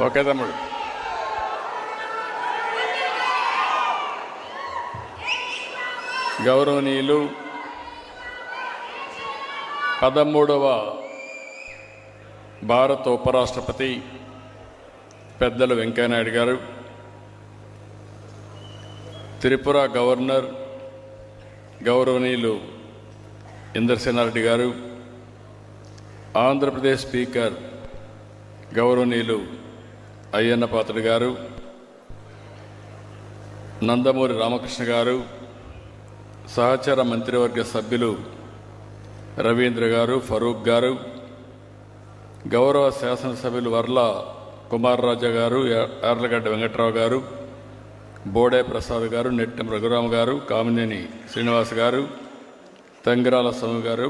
Okay తమ్ముడు. గౌరవనీయులు 13వ భారత ఉపరాష్ట్రపతి పెద్దలు వెంకయ్యనాయుడు గారు, త్రిపుర గవర్నర్ గౌరవనీయులు ఇంద్రసేనారెడ్డి గారు, ఆంధ్రప్రదేశ్ స్పీకర్ గౌరవనీయులు అయ్యన్న పాత్రుడు గారు, నందమూరి రామకృష్ణ గారు, సహచర మంత్రివర్గ సభ్యులు రవీంద్ర గారు, ఫరూక్ గారు, గౌరవ శాసనసభ్యులు వర్ల కుమార్ రాజా గారు, యార్లగడ్డ వెంకట్రావు గారు, బోడే ప్రసాద్ గారు, నెట్టెం రఘురామ్ గారు, కామినేని శ్రీనివాస్ గారు, తంగిరాల స్వామి గారు,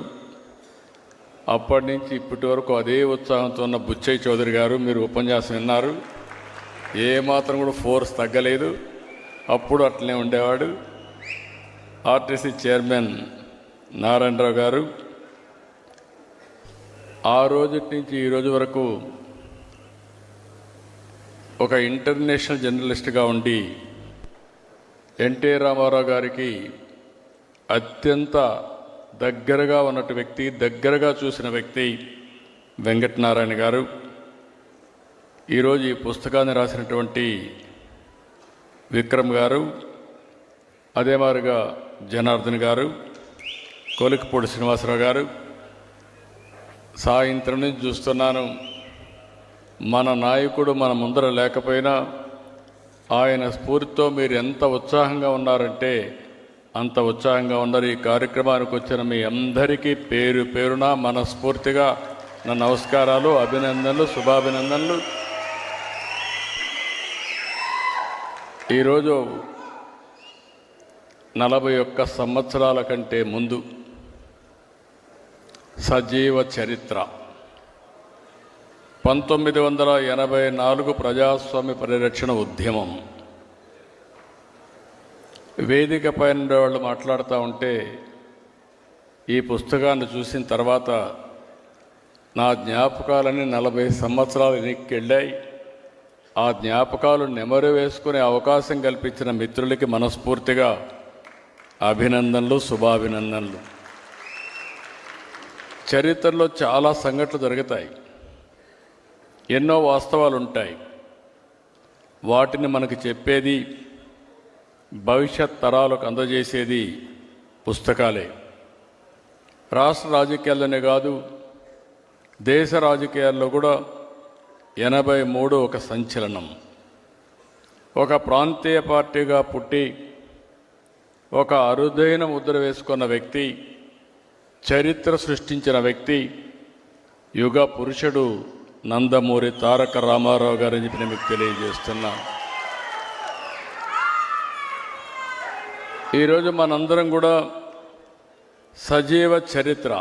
అప్పటి నుంచి ఇప్పటి వరకు అదే ఉత్సాహంతో ఉన్న బుచ్చయ్య చౌదరి గారు, మీరు ఉపన్యాసం విన్నారు. ఏమాత్రం కూడా ఫోర్స్ తగ్గలేదు, అప్పుడు అట్లనే ఉండేవాడు. ఆర్టీసీ చైర్మన్ నారాయణరావు గారు, ఆ రోజు నుంచి ఈ రోజు వరకు ఒక ఇంటర్నేషనల్ జర్నలిస్ట్గా ఉండి ఎన్టీ రామారావు గారికి అత్యంత దగ్గరగా ఉన్నట్టు వ్యక్తి, దగ్గరగా చూసిన వ్యక్తి వెంకటనారాయణ గారు. ఈరోజు ఈ పుస్తకాన్ని రాసినటువంటి విక్రమ్ గారు, అదే మాదిరిగా జనార్దన్ గారు, కోలికపూడి శ్రీనివాసరావు గారు. సాయంత్రం నుంచి చూస్తున్నాను, మన నాయకుడు మన ముందర లేకపోయినా ఆయన స్ఫూర్తితో మీరు ఎంత ఉత్సాహంగా ఉన్నారంటే అంత ఉత్సాహంగా ఉన్నారు. ఈ కార్యక్రమానికి వచ్చిన మీ అందరికీ పేరు పేరున మనస్ఫూర్తిగా నా నమస్కారాలు, అభినందనలు, శుభాభినందనలు. ఈరోజు 41 సంవత్సరాల కంటే ముందు సజీవ చరిత్ర 1984 ప్రజాస్వామ్య పరిరక్షణ ఉద్యమం. వేదిక పైన వాళ్ళు మాట్లాడుతూ ఉంటే ఈ పుస్తకాన్ని చూసిన తర్వాత నా జ్ఞాపకాలన్నీ 40 సంవత్సరాలు వెనక్కి వెళ్ళాయి. ఆ జ్ఞాపకాలు నెమరు వేసుకునే అవకాశం కల్పించిన మిత్రులకి మనస్ఫూర్తిగా అభినందనలు, శుభాభినందనలు. చరిత్రలో చాలా సంఘటనలు జరుగుతాయి, ఎన్నో వాస్తవాలు ఉంటాయి. వాటిని మనకు చెప్పేది, భవిష్యత్ తరాలకు అందజేసేది పుస్తకాలే. రాష్ట్ర రాజకీయాల్లోనే కాదు, దేశ రాజకీయాల్లో కూడా 83 ఒక సంచలనం. ఒక ప్రాంతీయ పార్టీగా పుట్టి ఒక అరుదైన ముద్ర వేసుకున్న వ్యక్తి, చరిత్ర సృష్టించిన వ్యక్తి, యుగ పురుషుడు నందమూరి తారక రామారావు గారని చెప్పి నేను మీకు తెలియజేస్తున్నా. ఈరోజు మనందరం కూడా సజీవ చరిత్ర,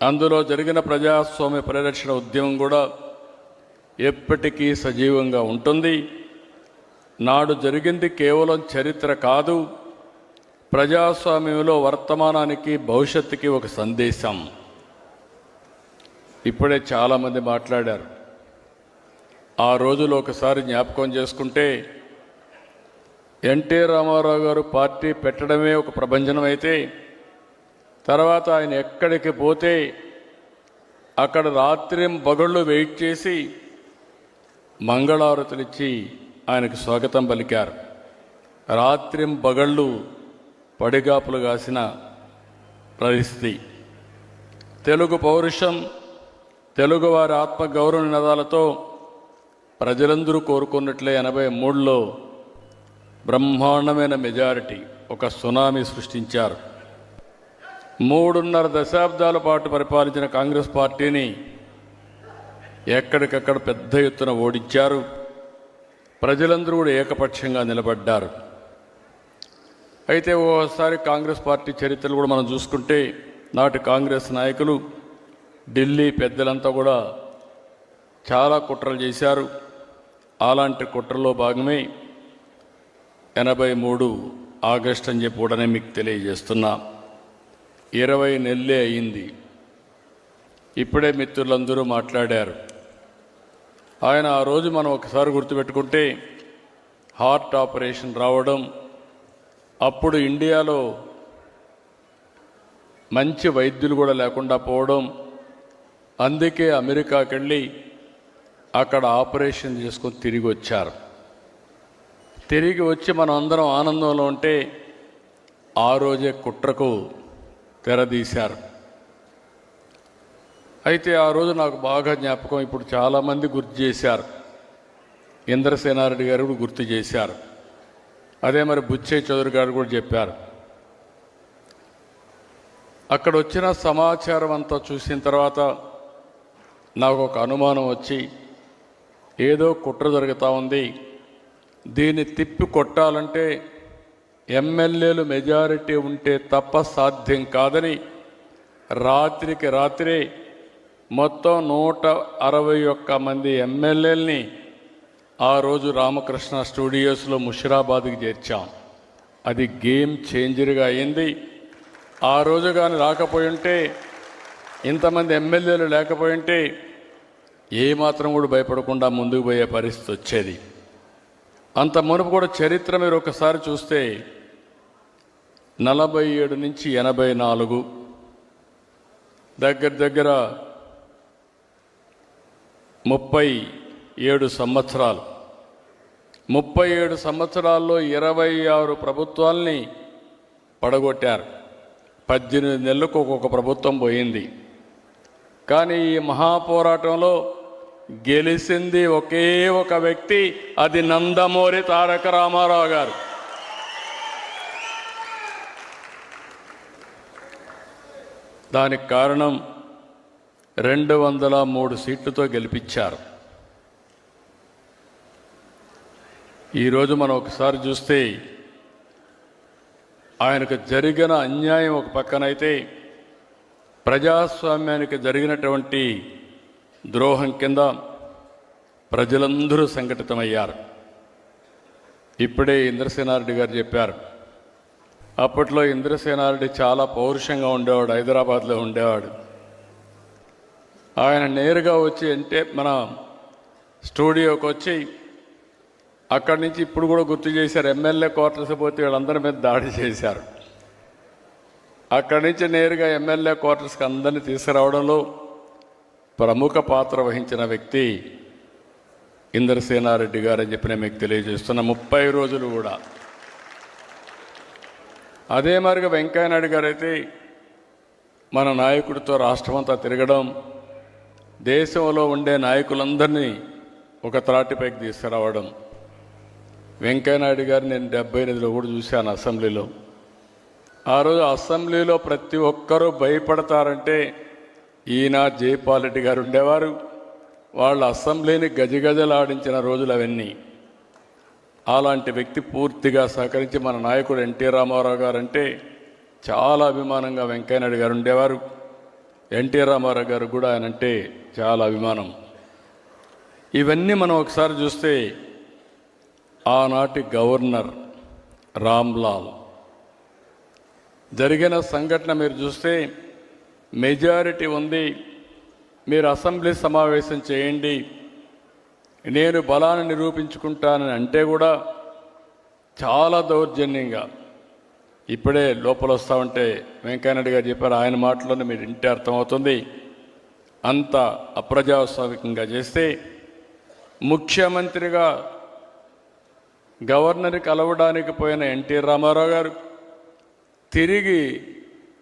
అందులో జరిగిన ప్రజాస్వామ్య పరిరక్షణ ఉద్యమం కూడా ఎప్పటికీ సజీవంగా ఉంటుంది. నాడు జరిగింది కేవలం చరిత్ర కాదు, ప్రజాస్వామ్యంలో వర్తమానానికి భవిష్యత్తుకి ఒక సందేశం. ఇప్పుడే చాలామంది మాట్లాడారు. ఆ రోజులు ఒకసారి జ్ఞాపకం చేసుకుంటే ఎన్టీ రామారావు గారు పార్టీ పెట్టడమే ఒక ప్రభంజనం అయితే, తర్వాత ఆయన ఎక్కడికి పోతే అక్కడ రాత్రింబగళ్ళు వెయిట్ చేసి మంగళారతులిచ్చి ఆయనకు స్వాగతం పలికారు. రాత్రింబగళ్ళు పడిగాపులు కాసిన పరిస్థితి. తెలుగు పౌరుషం, తెలుగువారి ఆత్మగౌరవ నినాదాలతో ప్రజలందరూ కోరుకున్నట్లే 83లో బ్రహ్మాండమైన మెజారిటీ, ఒక సునామీ సృష్టించారు. 3.5 దశాబ్దాల పాటు పరిపాలించిన కాంగ్రెస్ పార్టీని ఎక్కడికక్కడ పెద్ద ఎత్తున ఓడించారు. ప్రజలందరూ కూడా ఏకపక్షంగా నిలబడ్డారు. అయితే ఓసారి కాంగ్రెస్ పార్టీ చరిత్రలు కూడా మనం చూసుకుంటే, నాటి కాంగ్రెస్ నాయకులు, ఢిల్లీ పెద్దలంతా కూడా చాలా కుట్రలు చేశారు. అలాంటి కుట్రలో భాగమే 83 ఆగస్టు అని చెప్పి కూడా మీకు తెలియజేస్తున్నా. 20 నెలలే అయింది. ఇప్పుడే మిత్రులందరూ మాట్లాడారు. ఆయన ఆ రోజు మనం ఒకసారి గుర్తుపెట్టుకుంటే హార్ట్ ఆపరేషన్ రావడం, అప్పుడు ఇండియాలో మంచి వైద్యులు కూడా లేకుండా పోవడం, అందుకే అమెరికాకి వెళ్ళి అక్కడ ఆపరేషన్ చేసుకొని తిరిగి వచ్చారు. తిరిగి వచ్చి మనం అందరం ఆనందంలో ఉంటే ఆ రోజే కుట్రకు తెరదీశారు. అయితే ఆ రోజు నాకు బాగా జ్ఞాపకం, ఇప్పుడు చాలామంది గుర్తు చేశారు. ఇంద్రసేనారెడ్డి గారు కూడా గుర్తు చేశారు, అదే మరి బుచ్చయ్య చౌదరి గారు కూడా చెప్పారు. అక్కడ వచ్చిన సమాచారం అంతా చూసిన తర్వాత నాకు ఒక అనుమానం వచ్చి, ఏదో కుట్ర జరుగుతూ ఉంది, దీన్ని తిప్పి కొట్టాలంటే ఎమ్మెల్యేలు మెజారిటీ ఉంటే తప్ప సాధ్యం కాదని రాత్రికి రాత్రే మొత్తం 161 మంది ఎమ్మెల్యేలని ఆ రోజు రామకృష్ణ స్టూడియోస్లో ముషిరాబాద్కి చేర్చాం. అది గేమ్ చేంజర్గా అయింది. ఆ రోజు కానీ రాకపోయి ఉంటే, ఇంతమంది ఎమ్మెల్యేలు లేకపోయి ఉంటే ఏమాత్రం కూడా భయపడకుండా ముందుకు పోయే పరిస్థితి వచ్చేది. అంత మునుపు కూడా చరిత్ర మీరు ఒకసారి చూస్తే 47 నుంచి 84 దగ్గర 37 సంవత్సరాలు. 37 సంవత్సరాల్లో 26 ప్రభుత్వాల్ని పడగొట్టారు. 18 నెలలకు ఒక్కొక్క ప్రభుత్వం పోయింది. కానీ ఈ మహాపోరాటంలో గెలిచింది ఒకే ఒక వ్యక్తి, అది నందమూరి తారక రామారావు గారు. దానికి కారణం 203 సీట్లతో గెలిపించారు. ఈరోజు మనం ఒకసారి చూస్తే ఆయనకు జరిగిన అన్యాయం ఒక పక్కనైతే, ప్రజాస్వామ్యానికి జరిగినటువంటి ద్రోహం కింద ప్రజలందరూ సంఘటితమయ్యారు. ఇప్పుడే ఇంద్రసేనారెడ్డి గారు చెప్పారు, అప్పట్లో ఇంద్రసేనారెడ్డి చాలా పౌరుషంగా ఉండేవాడు, హైదరాబాద్లో ఉండేవాడు. ఆయన నేరుగా వచ్చి అంటే మన స్టూడియోకి వచ్చి అక్కడి నుంచి ఇప్పుడు కూడా గుర్తు చేశారు, ఎమ్మెల్యే క్వార్టర్స్ పోతే వీళ్ళందరి మీద దాడి చేశారు. అక్కడి నుంచి నేరుగా ఎమ్మెల్యే క్వార్టర్స్కి అందరినీ తీసుకురావడంలో ప్రముఖ పాత్ర వహించిన వ్యక్తి ఇంద్రసేనారెడ్డి గారు అని చెప్పి నేను మీకు తెలియజేస్తున్న. 30 రోజులు కూడా అదే మరిగా వెంకయ్యనాయుడు గారు అయితే మన నాయకుడితో రాష్ట్రమంతా తిరగడం, దేశంలో ఉండే నాయకులందరినీ ఒక త్రాటిపైకి తీసుకురావడం. వెంకయ్యనాయుడు గారు నేను 78లో కూడా చూశాను అసెంబ్లీలో. ఆ రోజు అసెంబ్లీలో ప్రతి ఒక్కరూ భయపడతారంటే ఈయన జైపాల్ రెడ్డి గారు ఉండేవారు. వాళ్ళ అసెంబ్లీని గజగజలాడించిన రోజులు అవన్నీ. అలాంటి వ్యక్తి పూర్తిగా సహకరించి మన నాయకుడు ఎన్టీ రామారావు గారు అంటే చాలా అభిమానంగా వెంకయ్యనాయుడు గారు ఉండేవారు. ఎన్టీ రామారావు గారు కూడా ఆయన అంటే చాలా అభిమానం. ఇవన్నీ మనం ఒకసారి చూస్తే ఆనాటి గవర్నర్ రామ్లాల్ జరిగిన సంఘటన మీరు చూస్తే మెజారిటీ ఉంది, మీరు అసెంబ్లీ సమావేశం చేయండి, నేను బలాన్ని నిరూపించుకుంటానని అంటే కూడా చాలా దౌర్జన్యంగా, ఇప్పుడే లోపల వస్తూ ఉంటే వెంకయ్యనాయుడు గారు చెప్పారు, ఆయన మాటలోనే మీరు ఇంటే అర్థమవుతుంది, అంత అప్రజాస్వామికంగా చేస్తే ముఖ్యమంత్రిగా గవర్నర్ని కలవడానికి పోయిన ఎన్టీ రామారావు గారు తిరిగి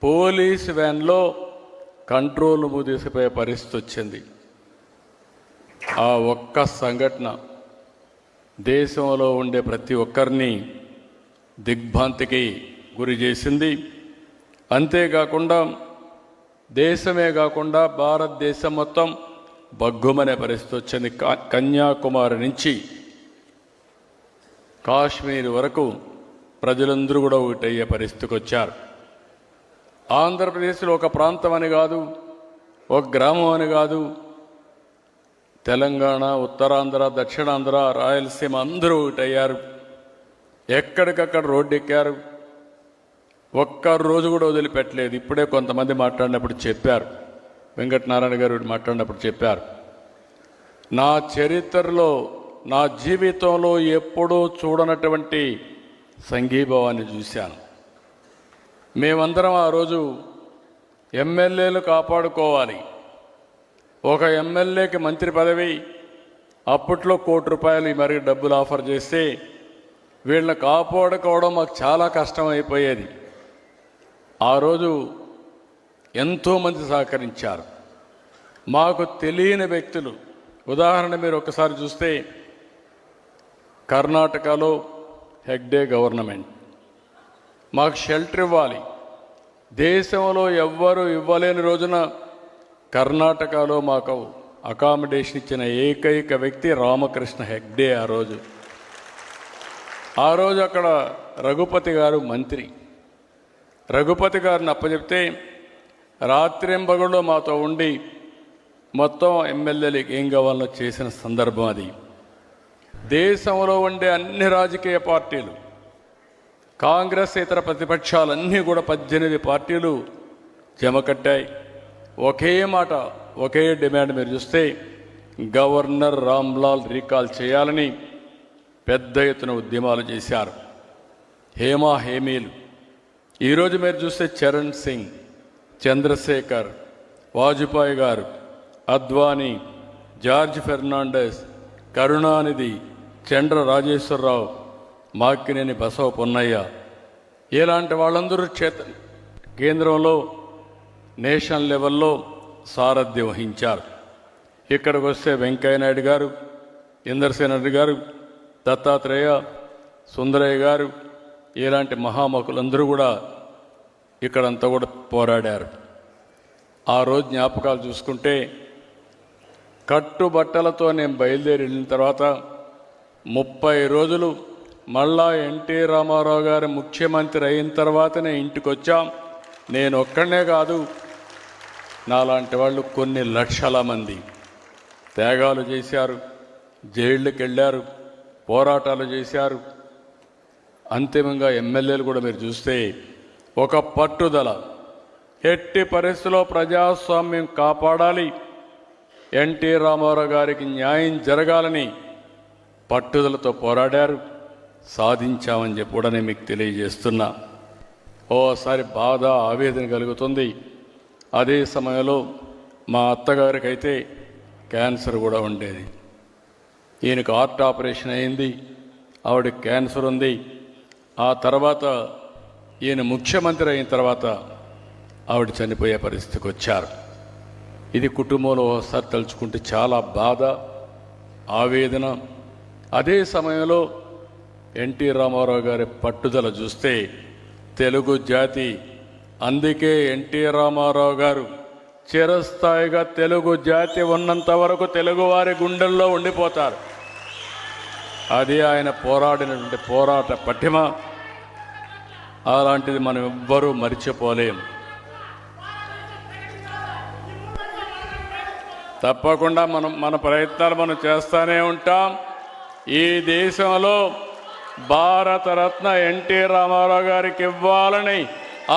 పోలీస్ వ్యాన్లో కంట్రోల్ తీసుకుపోయే పరిస్థితి వచ్చింది. ఆ ఒక్క సంఘటన దేశంలో ఉండే ప్రతి ఒక్కరిని దిగ్భ్రాంతికి గురి చేసింది. అంతేకాకుండా దేశమే కాకుండా భారతదేశం మొత్తం బగ్గుమనే పరిస్థితి వచ్చింది. కన్యాకుమారి నుంచి కాశ్మీర్ వరకు ప్రజలందరూ కూడా ఒకటయ్యే పరిస్థితికి వచ్చారు. ఆంధ్రప్రదేశ్లో ఒక ప్రాంతం అని కాదు, ఒక గ్రామం అని కాదు, తెలంగాణ, ఉత్తరాంధ్ర, దక్షిణాంధ్ర, రాయలసీమ అందరూ ఒకటయ్యారు. ఎక్కడికక్కడ రోడ్డు ఎక్కారు. ఒక్క రోజు కూడా వదిలిపెట్టలేదు. ఇప్పుడే కొంతమంది మాట్లాడినప్పుడు చెప్పారు, వెంకటనారాయణ గారు మాట్లాడినప్పుడు చెప్పారు, నా చరిత్రలో నా జీవితంలో ఎప్పుడూ చూడనటువంటి సంఘీభావాన్ని చూశాను. మేమందరం ఆ రోజు ఎమ్మెల్యేలు కాపాడుకోవాలి, ఒక ఎమ్మెల్యేకి మంత్రి పదవి అప్పట్లో ₹1 మరి డబ్బులు ఆఫర్ చేస్తే వీళ్ళని కాపాడుకోవడం మాకు చాలా కష్టం అయిపోయేది. ఆ రోజు ఎంతోమంది సహకరించారు. మాకు తెలియని వ్యక్తులు, ఉదాహరణ మీరు ఒకసారి చూస్తే కర్ణాటకలో హెగ్డే గవర్నమెంట్ మాకు షెల్టర్ ఇవ్వాలి, దేశంలో ఎవ్వరూ ఇవ్వలేని రోజున కర్ణాటకలో మాకు అకామిడేషన్ ఇచ్చిన ఏకైక వ్యక్తి రామకృష్ణ హెగ్డే. ఆ రోజు అక్కడ రఘుపతి గారు మంత్రి. రఘుపతి గారిని అప్పచెప్తే రాత్రింబగళ్ళు మాతో ఉండి మొత్తం ఎమ్మెల్యేలకు ఏం కావాలో చేసిన సందర్భం అది. దేశంలో ఉండే అన్ని రాజకీయ పార్టీలు, కాంగ్రెస్ ఇతర ప్రతిపక్షాలన్నీ కూడా 18 పార్టీలు జమ కట్టాయి. ఒకే మాట, ఒకే డిమాండ్. మీరు చూస్తే గవర్నర్ రామ్లాల్ రీకాల్ చేయాలని పెద్ద ఎత్తున ఉద్యమాలు చేశారు. హేమీలు ఈరోజు మీరు చూస్తే చరణ్ సింగ్, చంద్రశేఖర్, వాజ్పేయి గారు, అద్వానీ, జార్జ్ ఫెర్నాండెస్, కరుణానిధి, చండ్ర రాజేశ్వరరావు, మాక్కినేని బసవ పొన్నయ్య, ఇలాంటి వాళ్ళందరూ కేంద్రంలో నేషనల్ లెవెల్లో సారథ్యం వహించారు. ఇక్కడికి వస్తే వెంకయ్యనాయుడు గారు, ఇందర్సేన రెడ్డి గారు, దత్తాత్రేయ, సుందరయ్య గారు, ఇలాంటి మహామకులందరూ కూడా ఇక్కడంతా కూడా పోరాడారు. ఆ రోజు జ్ఞాపకాలు చూసుకుంటే కట్టుబట్టలతో నేను బయలుదేరి వెళ్ళిన తర్వాత 30 రోజులు మళ్ళా ఎన్టీ రామారావు గారు ముఖ్యమంత్రి అయిన తర్వాతనే ఇంటికి వచ్చాం. నేను ఒక్కడనే కాదు, నాలాంటి వాళ్ళు కొన్ని లక్షల మంది త్యాగాలు చేశారు, జైళ్ళకి వెళ్ళారు, పోరాటాలు చేశారు. అంతిమంగా ఎమ్మెల్యేలు కూడా మీరు చూస్తే ఒక పట్టుదల, ఎట్టి పరిస్థితుల్లో ప్రజాస్వామ్యం కాపాడాలి, ఎన్టీ రామారావు గారికి న్యాయం జరగాలని పట్టుదలతో పోరాడారు. సాధించామని చెప్పి కూడా నేను మీకు తెలియజేస్తున్నా. ఓసారి బాధ, ఆవేదన కలుగుతుంది. అదే సమయంలో మా అత్తగారికి అయితే క్యాన్సర్ కూడా ఉండేది. ఈయనకు హార్ట్ ఆపరేషన్ అయింది, ఆవిడకి క్యాన్సర్ ఉంది. ఆ తర్వాత ఈయన ముఖ్యమంత్రి అయిన తర్వాత ఆవిడ చనిపోయే పరిస్థితికి వచ్చారు. ఇది కుటుంబంలో ఒకసారి తలుచుకుంటే చాలా బాధ, ఆవేదన. అదే సమయంలో ఎన్టీ రామారావు గారి పట్టుదల చూస్తే తెలుగు జాతి, అందుకే ఎన్టీ రామారావు గారు చిరస్థాయిగా తెలుగు జాతి ఉన్నంత వరకు తెలుగువారి గుండెల్లో ఉండిపోతారు. అది ఆయన పోరాడినటువంటి పోరాట పటిమ. అలాంటిది మనం ఎవ్వరూ మరిచిపోలేం. తప్పకుండా మన ప్రయత్నాలు మనం చేస్తూనే ఉంటాం. ఈ దేశంలో భారతరత్న ఎన్టీ రామారావు గారికి ఇవ్వాలని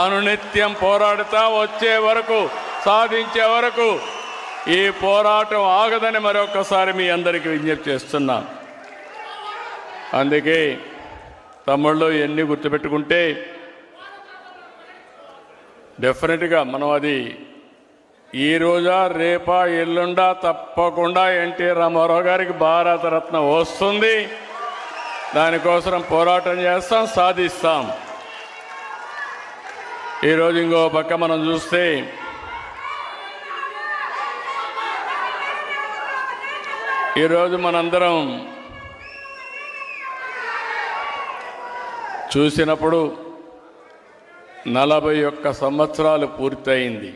అనునిత్యం పోరాడుతా వచ్చే వరకు, సాధించే వరకు ఈ పోరాటం ఆగదని మరొకసారి మీ అందరికీ విజ్ఞప్తి చేస్తున్నా. అందుకే తమ్ముళ్ళు ఎన్ని గుర్తుపెట్టుకుంటే డెఫినెట్గా మనం అది ఈ రోజా రేపా ఎల్లుండా తప్పకుండా ఎన్టీ రామారావు గారికి భారతరత్న వస్తుంది. దానికోసం పోరాటం చేస్తాం, సాధిస్తాం. ఈరోజు ఇంకో పక్క మనం చూస్తే ఈరోజు మనందరం చూసినప్పుడు 41 సంవత్సరాలు పూర్తయింది.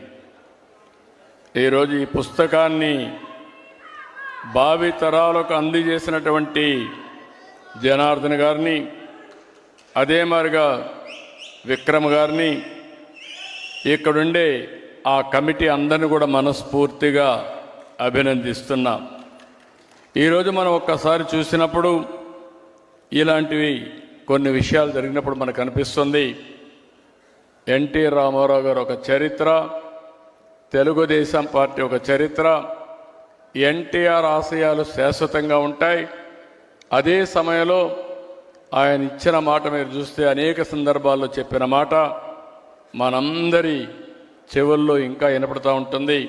ఈరోజు ఈ పుస్తకాన్ని భావితరాలకు అందజేసినటువంటి జనార్దన్ గారిని, అదే మాదిరిగా విక్రమ్ గారిని, ఇక్కడుండే ఆ కమిటీ అందరిని కూడా మనస్ఫూర్తిగా అభినందిస్తున్నాం. ఈరోజు మనం ఒక్కసారి చూసినప్పుడు ఇలాంటివి కొన్ని విషయాలు జరిగినప్పుడు మనకు అనిపిస్తుంది ఎన్టీ రామారావు గారు ఒక చరిత్ర, తెలుగుదేశం పార్టీ ఒక చరిత్ర, ఎన్టీఆర్ ఆశయాలు శాశ్వతంగా ఉంటాయి. అదే సమయంలో ఆయన ఇచ్చిన మాట మీరు చూస్తే అనేక సందర్భాల్లో చెప్పిన మాట మనందరి చెవుల్లో ఇంకా వినపడుతూ ఉంటుంది.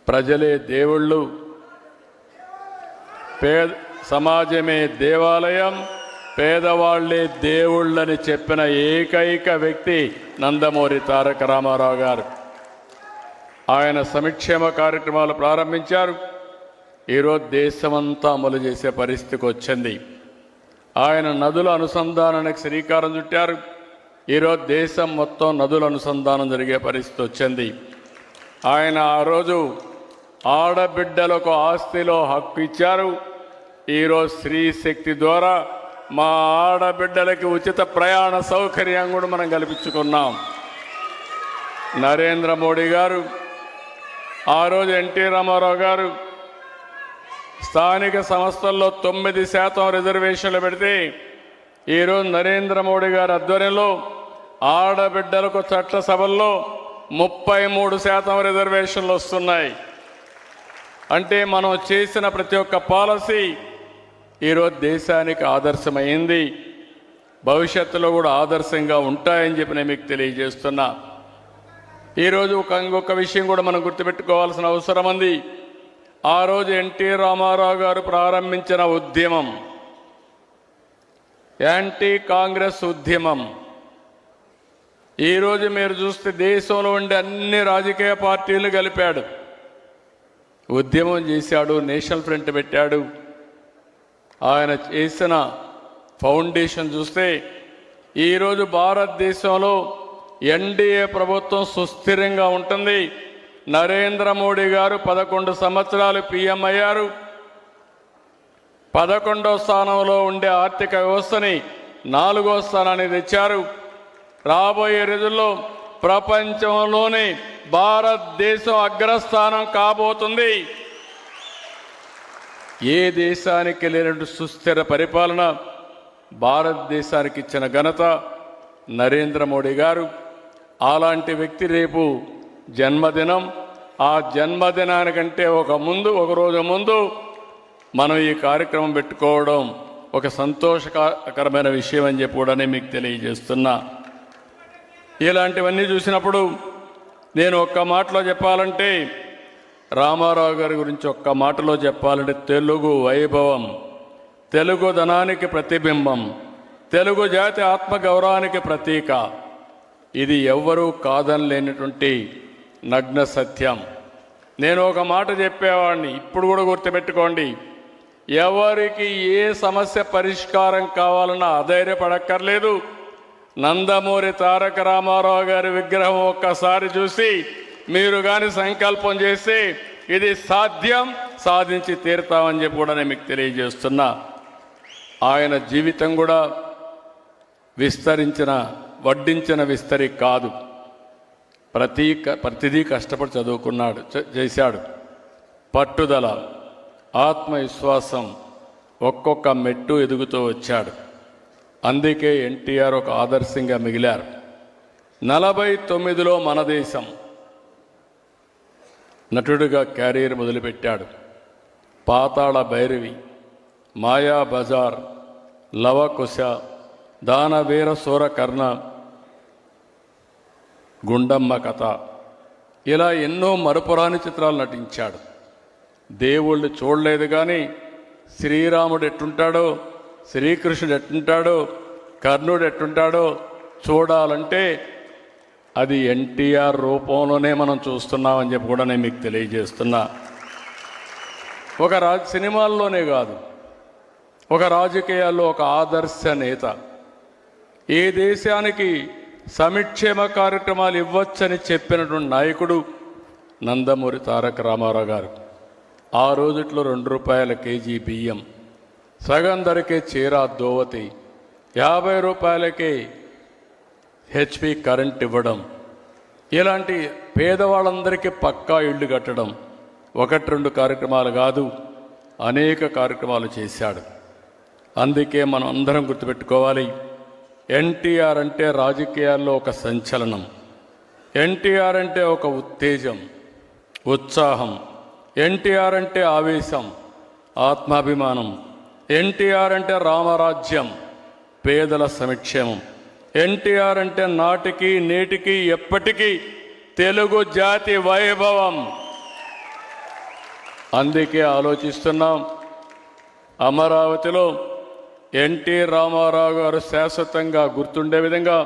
ప్రజలే దేవుళ్ళు, సమాజమే దేవాలయం, పేదవాళ్లే దేవుళ్ళని చెప్పిన ఏకైక వ్యక్తి నందమూరి తారక రామారావు గారు. ఆయన సంక్షేమ కార్యక్రమాలు ప్రారంభించారు. ఈరోజు దేశమంతా అమలు చేసే పరిస్థితికి వచ్చింది. ఆయన నదుల అనుసంధానానికి శ్రీకారం చుట్టారు. ఈరోజు దేశం మొత్తం నదుల అనుసంధానం జరిగే పరిస్థితి వచ్చింది. ఆయన ఆ రోజు ఆడబిడ్డలకు ఆస్తిలో హక్కు ఇచ్చారు. ఈరోజు స్త్రీ శక్తి ద్వారా మా ఆడబిడ్డలకి ఉచిత ప్రయాణ సౌకర్యం కూడా మనం కల్పించుకున్నాం. నరేంద్ర మోడీ గారు, ఆ రోజు ఎన్టీ రామారావు గారు స్థానిక సంస్థల్లో 9% రిజర్వేషన్లు పెడితే ఈరోజు నరేంద్ర మోడీ గారి ఆధ్వర్యంలో ఆడబిడ్డలకు చట్టసభల్లో 33% రిజర్వేషన్లు వస్తున్నాయి. అంటే మనం చేసిన ప్రతి ఒక్క పాలసీ ఈరోజు దేశానికి ఆదర్శమైంది. భవిష్యత్తులో కూడా ఆదర్శంగా ఉంటాయని చెప్పి నేను మీకు తెలియజేస్తున్నా. ఈరోజు ఇంకొక విషయం కూడా మనం గుర్తుపెట్టుకోవాల్సిన అవసరం ఉంది. ఆ రోజు ఎన్టీ రామారావు గారు ప్రారంభించిన ఉద్యమం యాంటీ కాంగ్రెస్ ఉద్యమం. ఈరోజు మీరు చూస్తే దేశంలో ఉండే అన్ని రాజకీయ పార్టీలు కలిపాడు, ఉద్యమం చేశాడు, నేషనల్ ఫ్రంట్ పెట్టాడు. ఆయన చేసిన ఫౌండేషన్ చూస్తే ఈరోజు భారతదేశంలో ఎన్డీఏ ప్రభుత్వం సుస్థిరంగా ఉంటుంది. నరేంద్ర మోడీ గారు 11 సంవత్సరాలు పీఎం అయ్యారు. 11వ స్థానంలో ఉండే ఆర్థిక వ్యవస్థని 4వ స్థానానికి తెచ్చారు. రాబోయే రోజుల్లో ప్రపంచంలోనే భారతదేశం అగ్రస్థానం కాబోతుంది. ఏ దేశానికి లేనట్టు సుస్థిర పరిపాలన భారతదేశానికి ఇచ్చిన ఘనత నరేంద్ర మోడీ గారు. అలాంటి వ్యక్తి రేపు జన్మదినం. ఆ జన్మదినానికంటే ఒక రోజు ముందు మనం ఈ కార్యక్రమం పెట్టుకోవడం ఒక సంతోషకరమైన విషయం అని చెప్పి కూడా మీకు తెలియజేస్తున్నా. ఇలాంటివన్నీ చూసినప్పుడు నేను ఒక్క మాటలో చెప్పాలంటే, రామారావు గారి గురించి ఒక్క మాటలో చెప్పాలంటే, తెలుగు వైభవం, తెలుగుదనానికి ప్రతిబింబం, తెలుగు జాతి ఆత్మగౌరవానికి ప్రతీక. ఇది ఎవ్వరూ కాదనలేనటువంటి నగ్న సత్యం. నేను ఒక మాట చెప్పేవాడిని, ఇప్పుడు కూడా గుర్తుపెట్టుకోండి, ఎవరికి ఏ సమస్య పరిష్కారం కావాలన్నా అధైర్యపడక్కర్లేదు. నందమూరి తారక రామారావు గారి విగ్రహం ఒక్కసారి చూసి మీరు కానీ సంకల్పం చేస్తే ఇది సాధ్యం, సాధించి తీరుతామని చెప్పి కూడా నేను మీకు తెలియజేస్తున్నా. ఆయన జీవితం కూడా వడ్డించిన విస్తరి కాదు. ప్రతిదీ కష్టపడి చదువుకున్నాడు, చేశాడు. పట్టుదల, ఆత్మవిశ్వాసం, ఒక్కొక్క మెట్టు ఎదుగుతూ వచ్చాడు. అందుకే ఎన్టీఆర్ ఒక ఆదర్శంగా మిగిలారు. 49లో మన దేశం నటుడిగా క్యారియర్ మొదలుపెట్టాడు. పాతాళ భైరవి, మాయా బజార్, లవకుశ, దానవీర సూరకర్ణ, గుండమ్మ కథ, ఇలా ఎన్నో మరుపురాని చిత్రాలు నటించాడు. దేవుళ్ళు చూడలేదు కానీ శ్రీరాముడు ఎట్టుంటాడో, శ్రీకృష్ణుడు ఎట్టుంటాడో, కర్ణుడు ఎట్టుంటాడో చూడాలంటే అది ఎన్టీఆర్ రూపంలోనే మనం చూస్తున్నామని చెప్పి కూడా నేను మీకు తెలియజేస్తున్నా. సినిమాల్లోనే కాదు, ఒక రాజకీయాల్లో ఒక ఆదర్శ నేత. ఏ దేశానికి సంక్షేమ కార్యక్రమాలు ఇవ్వచ్చని చెప్పినటువంటి నాయకుడు నందమూరి తారక రామారావు గారు. ఆ రోజుట్లో 2 రూపాయల కేజీ బియ్యం, సగం ధరకే చీర దోవతి, 50 రూపాయలకే హెచ్పి కరెంట్ ఇవ్వడం, ఇలాంటి పేదవాళ్ళందరికీ పక్కా ఇళ్ళు కట్టడం 1-2 కార్యక్రమాలు కాదు, అనేక కార్యక్రమాలు చేశాడు. అందుకే మనం అందరం గుర్తుపెట్టుకోవాలి, ఎన్టీఆర్ అంటే రాజకీయాల్లో ఒక సంచలనం, ఎన్టీఆర్ అంటే ఒక ఉత్తేజం, ఉత్సాహం, ఎన్టీఆర్ అంటే ఆవేశం, ఆత్మాభిమానం. ఎన్టీఆర్ అంటే రామరాజ్యం, పేదల సంక్షేమం. ఎన్టీఆర్ అంటే నాటికి నేటికి ఎప్పటికీ తెలుగు జాతి వైభవం. అందుకే ఆలోచిస్తున్నాం, అమరావతిలో ఎన్టీ రామారావు గారు శాశ్వతంగా గుర్తుండే విధంగా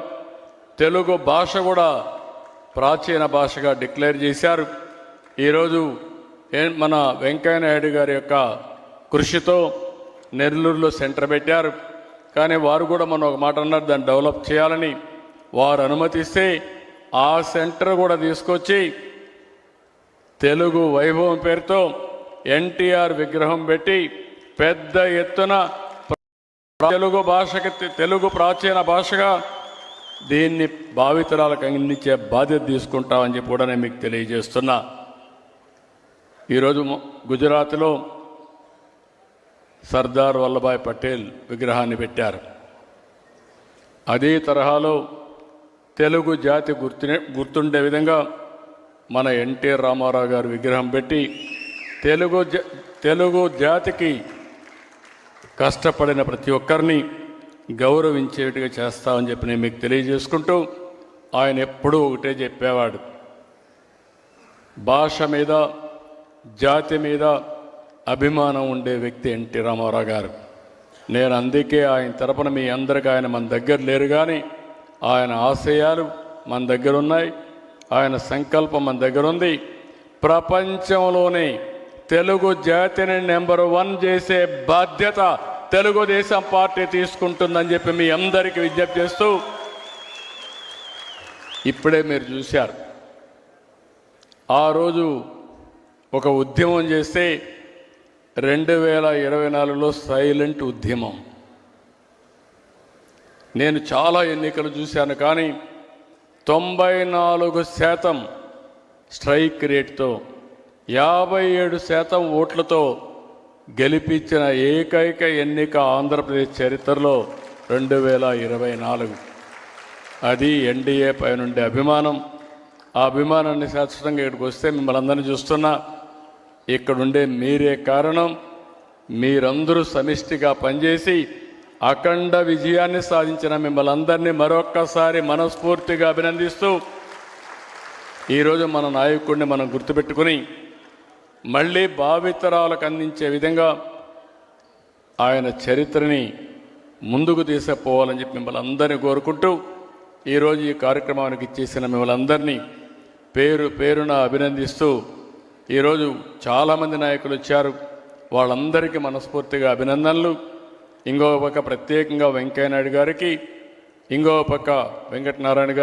తెలుగు భాష కూడా ప్రాచీన భాషగా డిక్లేర్ చేశారు. ఈరోజు మన వెంకయ్యనాయుడు గారి యొక్క కృషితో నెల్లూరులో సెంటర్ పెట్టారు. కానీ వారు కూడా మనం ఒక మాట అన్నారు, దాన్ని డెవలప్ చేయాలని. వారు అనుమతిస్తే ఆ సెంటర్ కూడా తీసుకొచ్చి తెలుగు వైభవం పేరుతో ఎన్టీఆర్ విగ్రహం పెట్టి పెద్ద ఎత్తున తెలుగు భాషకి, తెలుగు ప్రాచీన భాషగా దీన్ని భావితరాలకు అందించే బాధ్యత తీసుకుంటామని చెప్పి కూడా నేను మీకు తెలియజేస్తున్నా. ఈరోజు గుజరాత్లో సర్దార్ వల్లభాయ్ పటేల్ విగ్రహాన్ని పెట్టారు. అదే తరహాలో తెలుగు జాతి గుర్తుండే విధంగా మన ఎన్టీ రామారావు గారు విగ్రహం పెట్టి తెలుగు జాతికి కష్టపడిన ప్రతి ఒక్కరిని గౌరవించేట్టుగా చేస్తామని చెప్పి నేను మీకు తెలియజేసుకుంటూ, ఆయన ఎప్పుడూ ఒకటే చెప్పేవాడు, భాష మీద జాతి మీద అభిమానం ఉండే వ్యక్తి ఎన్టీ రామారావు గారు. నేను అందుకే ఆయన తరపున మీ అందరికీ, ఆయన మన దగ్గర లేరు కానీ ఆయన ఆశయాలు మన దగ్గర ఉన్నాయి, ఆయన సంకల్పం మన దగ్గర ఉంది. ప్రపంచంలోనే తెలుగు జాతిని నెంబర్ 1 చేసే బాధ్యత తెలుగుదేశం పార్టీ తీసుకుంటుందని చెప్పి మీ అందరికీ విజ్ఞప్తి చేస్తూ, ఇప్పుడే మీరు చూశారు, ఆ రోజు ఒక ఉద్యమం చేస్తే 2024లో సైలెంట్ ఉద్యమం. నేను చాలా ఎన్నికలు చూశాను కానీ 94% స్ట్రైక్ రేట్తో 57% ఓట్లతో గెలిపించిన ఏకైక ఎన్నిక ఆంధ్రప్రదేశ్ చరిత్రలో 2024. అది ఎన్డీఏ పై నుండి అభిమానం. ఆ అభిమానాన్ని శాశ్వతంగా ఇక్కడికి వస్తే మిమ్మల్ని అందరినీ చూస్తున్నా, ఇక్కడుండే మీరే కారణం. మీరందరూ సమిష్టిగా పనిచేసి అఖండ విజయాన్ని సాధించిన మిమ్మల్ని అందరినీ మరొక్కసారి మనస్ఫూర్తిగా అభినందిస్తూ, ఈరోజు మన నాయకుడిని మనం గుర్తుపెట్టుకుని మళ్ళీ భావితరాలకు అందించే విధంగా ఆయన చరిత్రని ముందుకు తీసుకుపోవాలని చెప్పి మిమ్మల్ని అందరినీ కోరుకుంటూ, ఈరోజు ఈ కార్యక్రమానికి ఇచ్చేసిన మిమ్మల్ని అందరినీ పేరు పేరున అభినందిస్తూ, ఈరోజు చాలామంది నాయకులు వచ్చారు, వాళ్ళందరికీ మనస్ఫూర్తిగా అభినందనలు. ఇంకో పక్క ప్రత్యేకంగా వెంకయ్యనాయుడు గారికి, ఇంకో పక్క వెంకటనారాయణ గారికి